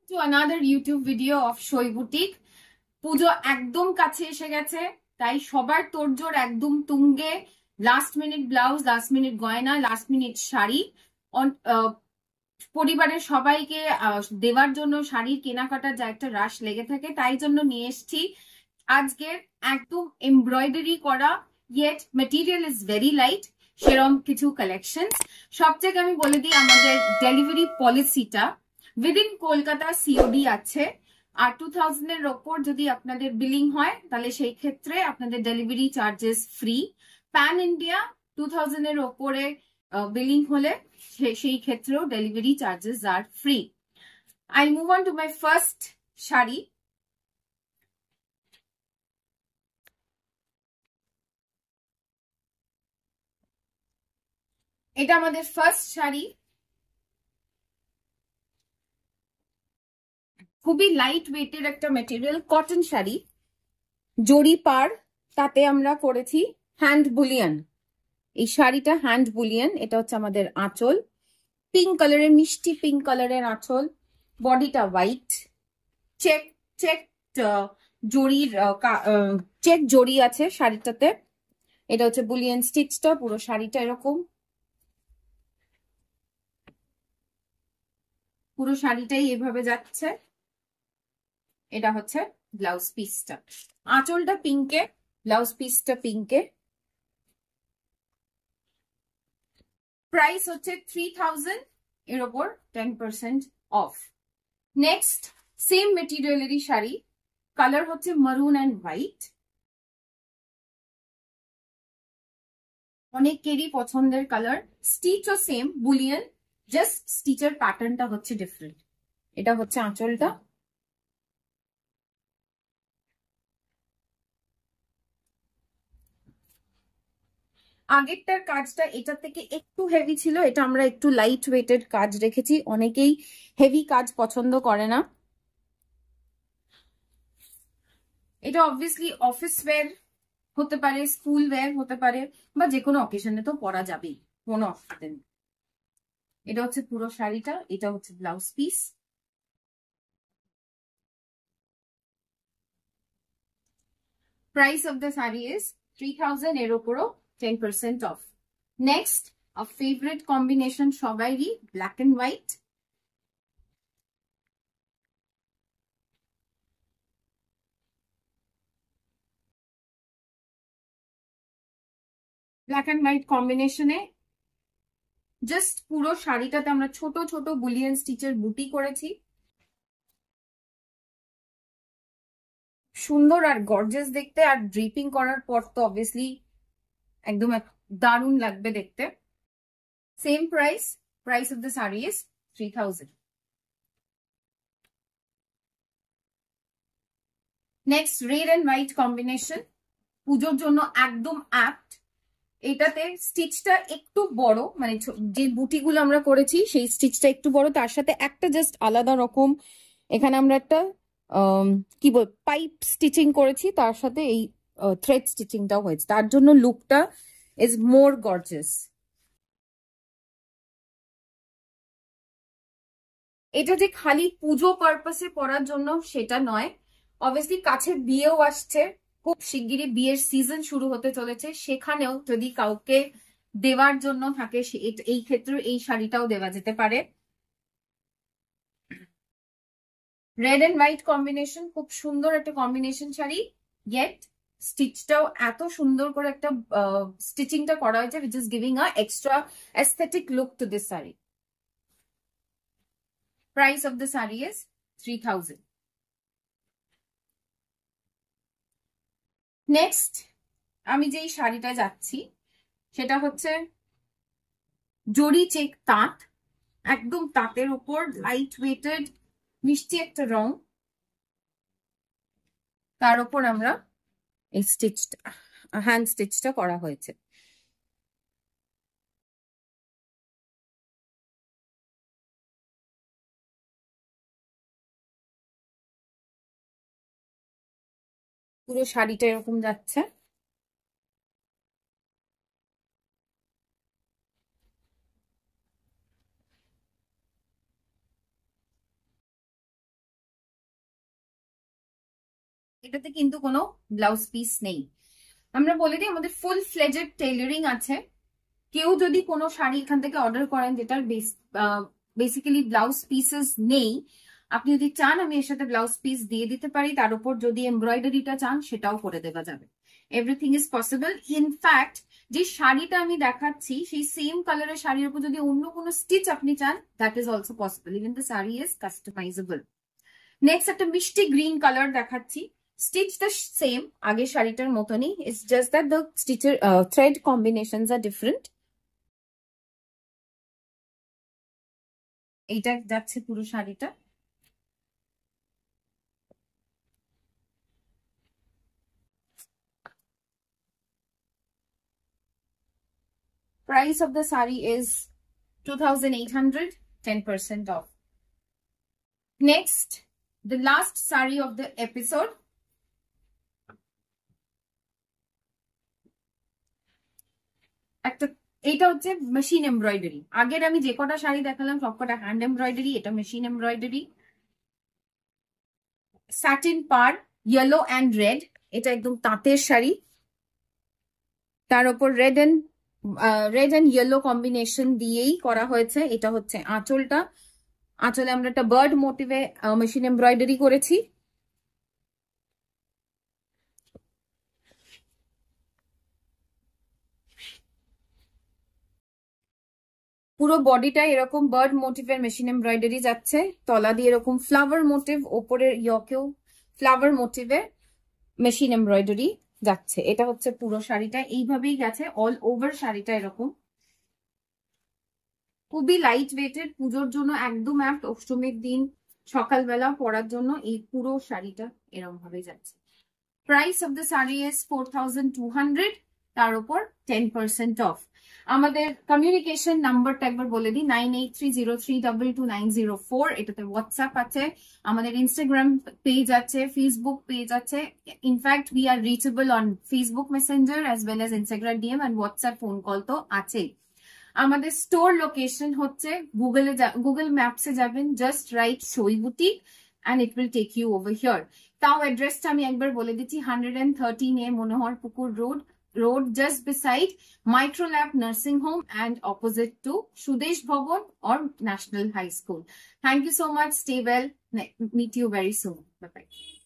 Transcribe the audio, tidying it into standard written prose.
To another YouTube video of সই boutique. পুজো একদম কাছে এসে গেছে, তাই সবার তোড়জোড় একদম তুঙ্গে। Last minute blouse, last minute গয়না, লাস্ট মিনিট শাড়ি, পরিবারের সবাইকে দেওয়ার জন্য শাড়ির কেনাকাটার যা একটা রাশ লেগে থাকে, তাই জন্য নিয়ে এসছি আজকের একদম এমব্রয়ডারি করা, yet material is very light, সেরম কিছু কালেকশন। সবথেকে আমি বলে দিই আমাদের ডেলিভারি পলিসিটা উইদিন কলকাতা সিওডি আছে। আর 2000 এর ওপর যদি আপনাদের বিলিং হয় তাহলে সেই ক্ষেত্রে আপনাদের delivery charges free. Pan India 2000 এর ওপরে বিলিং হলে সেই ক্ষেত্রেও ডেলিভারি চার্জেস আর free. I move on to my first sari. এটা আমাদের ফার্স্ট শাড়ি, খুবই লাইট ওয়েটের একটা মেটেরিয়াল, কটন শাড়ি, জরি পার, তাতে আমরা করেছি হ্যান্ড বুলিয়ান। এই শাড়িটা হ্যান্ড বুলিয়ান। এটা হচ্ছে আমাদের আঁচল, পিঙ্ক কালারের, মিষ্টি পিঙ্ক কালারের আঁচল, বডিটা হোয়াইট, চেক চেক জরির চেক জরি আছে শাড়িটাতে। এটা হচ্ছে বুলিয়ান স্টিচটা, পুরো শাড়িটা এরকম, পুরো শাড়িটাই এভাবে যাচ্ছে। এটা হচ্ছে ব্লাউজ পিসটা, আঁচলটা পিঙ্কে, ব্লাউজ পিসটা পিঙ্কে। প্রাইস হচ্ছে 3000, এর ওপর 10% অফ। নেক্সট সেম মেটেরিয়ালেরই শাড়ি, কালার হচ্ছে মারুন অ্যান্ড হোয়াইট, অনেকেরই পছন্দের কালার। স্টিচও সেম বুলিয়ান, জাস্ট স্টিচের প্যাটার্নটা হচ্ছে ডিফারেন্ট। এটা হচ্ছে আঁচলটা। আগেরটার কাজটা এটা থেকে একটু হেভি ছিল, এটা আমরা একটু লাইট ওয়েটেড কাজ রেখেছি, অনেকেই হেভি কাজ পছন্দ করে না। এটা অবভিয়াসলি অফিস ওয়্যার হতে পারে, স্কুল ওয়্যার হতে পারে, বা যে কোনো অকেশনে তো পরা যাবেই, কোনো অসুবিধা নেই। এটা হচ্ছে পুরো শাড়িটা, এটা হচ্ছে blouse piece. Price of the sari is 3000, এর উপরও 10% off. Next a favourite combination সবাইরই, black and white. Black and white কম্বিনেশনে জাস্ট পুরো শাড়িটাতে আমরা ছোট ছোট বুলিয়ান স্টিচের বুটি করেছি। সুন্দর আর গর্জিয়াস দেখতে, আর ড্রিপিং করার পর তো অবভিয়াসলি একদম দারুণ লাগবে দেখতে। Same price, price of the sari is 3000। Next red and white combination, পুজোর জন্য একদম অ্যাপ্ট। এটাতে স্টিচটা একটু বড়, মানে যে বুটিগুলো আমরা করেছি সেই স্টিচটা একটু বড়, তার সাথে একটা জাস্ট আলাদা রকম এখানে আমরা একটা কি বল পাইপ স্টিচিং করেছি, তার সাথে এই থ্রেড স্টিচিংটাও হয়েছে, তার জন্য লুকটা ইজ মোর গর্জিয়াস। এটা যে খালি পুজো পারপাসে পরার জন্য সেটা নয়, অবভিয়াসলি কাছে বিয়েও আসছে, খুব শিগগিরই বিয়ের সিজন শুরু হতে চলেছে, সেখানেও যদি কাউকে দেওয়ার জন্য থাকে এই ক্ষেত্রে এই শাড়িটাও দেওয়া যেতে পারে। রেড এন্ড হোয়াইট কম্বিনেশন, খুব সুন্দর একটা কম্বিনেশন শাড়ি, গেট স্টিচটাও এত সুন্দর করে একটা স্টিচিংটা করা হয়েছে, which is giving a extra aesthetic look to this saree. Price of the saree is 3000. Next আমি যেই শাড়িটা যাচ্ছি সেটা হচ্ছে জরি চেক তাঁত, একদম তাঁতের উপর লাইট ওয়েটেড মিষ্টি একটা রং, তার উপর আমরা এই স্টিচটা হ্যান্ড স্টিচটা করা হয়েছে। পুরো শাড়িটা এরকম যাচ্ছে। এটাতে কিন্তু কোনো ব্লাউজ পিস নেই। আমরা বলে দিই আমাদের ফুল ফ্লেজেড টেইলারিং আছে। কেউ যদি কোনো শাড়ি এখান থেকে অর্ডার করেন যেটার বেসিক্যালি ব্লাউজ পিসেস নেই, আপনি যদি চান আমি এর সাথে ব্লাউজ পিস দিয়ে দিতে পারি, তার উপর যদি এমব্রয়ডারিটা চান সেটাও করে দেওয়া যাবে। Everything is possible. ইনফ্যাক্ট যে শাড়িটা আমি দেখাচ্ছি সেই সেম কালারের শাড়ির উপর যদি অন্য কোনো স্টিচ আপনি চান, that is also possible. Even the sari is customisable. Next একটা মিষ্টি গ্রিন কালার দেখাচ্ছি। স্টিচটা সেম আগের শাড়িটার মতনই, ইটস জাস্ট দ্যাট দ্য স্টিচের থ্রেড কম্বিনেশনস আর ডিফারেন্ট। এইটা যাচ্ছে পুরো শাড়িটা। Price of the saree is 2,800, 10% off. Next, the last saree of the episode. একটা এটা হচ্ছে মেশিন এমব্রয়ডারি। আগের আমি যে কটা শাড়ি দেখালাম সবকটা হ্যান্ড এমব্রয়ডারি, এটা machine embroidery. Satin per, yellow and red, এটা একদম তাঁতের শাড়ি। তার উপর রেড অ্যান্ড ইয়েলো কম্বিনেশন দিয়েই করা হয়েছে। এটা হচ্ছে আঁচলটা। আঁচলে আমরা একটা বার্ড মোটিভে মেশিন এমব্রয়ডারি করেছি। পুরো বডিটা এরকম বার্ড মোটিভের মেশিন এমব্রয়ডারি যাচ্ছে। তলা দিয়ে এরকম ফ্লাওয়ার মোটিভ, ওপরের ইয়কেও ফ্লাওয়ার মোটিভের মেশিন এমব্রয়ডারি যাচ্ছে। এটা হচ্ছে পুরো শাড়িটা, এইভাবেই গেছে অল ওভার শাড়িটা এরকম। খুবই লাইট ওয়েটের, পুজোর জন্য একদম অ্যাপ্ট। অষ্টমীর দিন সকালবেলা পরার জন্য এই পুরো শাড়িটা এরকম ভাবে যাচ্ছে। Price of the sari is 4,200, তার উপর 10% অফ। আমাদের কমিউনিকেশন নাম্বারটা একবার বলে দিই, 9830322904। এটাতে হোয়াটসঅ্যাপ আছে, আমাদের ইনস্টাগ্রাম পেজ আছে, ফেসবুক পেজ আছে। In fact we are reachable on Facebook Messenger as well as Instagram DM and WhatsApp phone call তো আছে। আমাদের স্টোর লোকেশন হচ্ছে গুগল ম্যাপসে যাবেন, just write Soi boutique and it will take you over here. তাও অ্যাড্রেসটা আমি একবার বলে দিচ্ছি, 113A Manohar Pukur road just beside Microlab nursing home and opposite to Sudesh Bhavan or national high school. Thank you so much, stay well, meet you very soon. Bye bye.